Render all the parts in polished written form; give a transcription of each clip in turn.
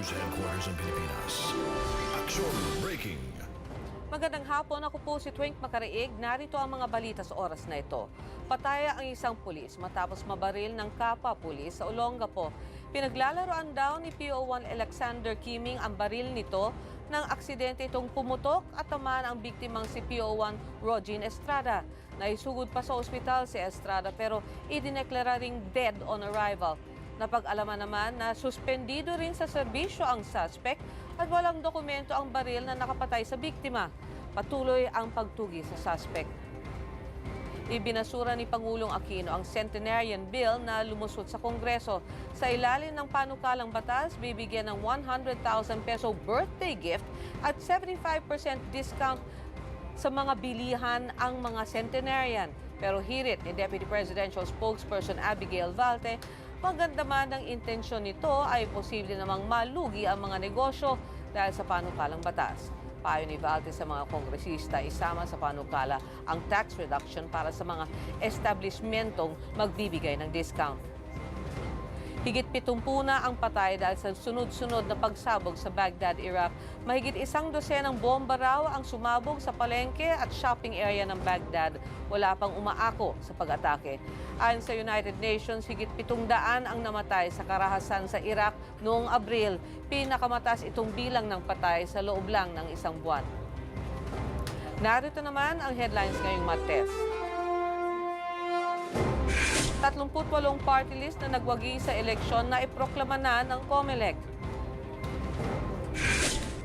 News Headquarters ng Pilipinas. Action Breaking. Magandang hapon, ako po si Twink Makariig. Narito ang mga balita sa oras na ito. Pataya ang isang pulis matapos mabaril ng kapwa-pulis sa Olongapo. Pinaglalaroan daw ni PO1 Alexander Kiming ang baril nito nang aksidente itong pumutok at tamaan ang biktimang si PO1 Rogin Estrada. Naisugod pa sa ospital si Estrada pero idineklara ring dead on arrival. Napag-alaman naman na suspendido rin sa serbisyo ang suspect at walang dokumento ang baril na nakapatay sa biktima. Patuloy ang pagtugi sa suspect. Ibinasura ni Pangulong Aquino ang centenarian bill na lumusot sa Kongreso. Sa ilalim ng panukalang batas, bibigyan ng 100,000 peso birthday gift at 75% discount sa mga bilihan ang mga centenarian. Pero hirit ni Deputy Presidential Spokesperson Abigail Valte, maganda man ang intensyon nito ay posible namang malugi ang mga negosyo dahil sa panukalang batas. Payo ni Valte sa mga kongresista, isama sa panukala ang tax reduction para sa mga establishmentong magbibigay ng discount. Higit 70 na ang patay dahil sa sunod-sunod na pagsabog sa Baghdad, Iraq. Mahigit 100 bomba raw ang sumabog sa palengke at shopping area ng Baghdad. Wala pang umaako sa pag-atake. Ayon sa United Nations, higit 700 ang namatay sa karahasan sa Iraq noong Abril. Pinakamataas itong bilang ng patay sa loob lang ng isang buwan. Narito naman ang headlines ngayong Martes. 38 party list na nagwagi sa eleksyon na iproklama na ng COMELEC.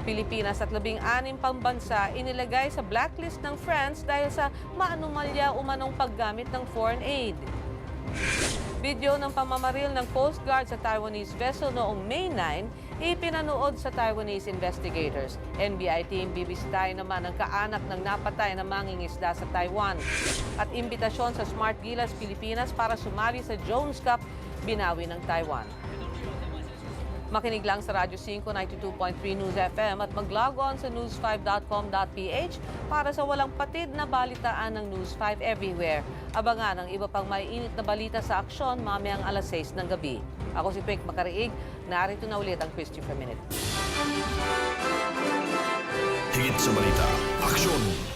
Pilipinas at 16 pang bansa inilagay sa blacklist ng France dahil sa maanumalya umanong paggamit ng foreign aid. Video ng pamamaril ng Coast Guard sa Taiwanese vessel noong May 9, ipinanood sa Taiwanese investigators. NBI team bibisitahin naman ang kaanak ng napatay na mangingisda sa Taiwan. At imbitasyon sa Smart Gilas Pilipinas para sumali sa Jones Cup, binawi ng Taiwan. Makinig lang sa Radyo 5 92.3 News FM at mag-log on sa news5.com.ph para sa walang patid na balitaan ng News 5 everywhere. Abangan ang iba pang maiinit na balita sa aksyon mamayang alas 6 ng gabi. Ako si Twink Makariig, narito na ulit ang Christopher Minute. Higit sa balita. Action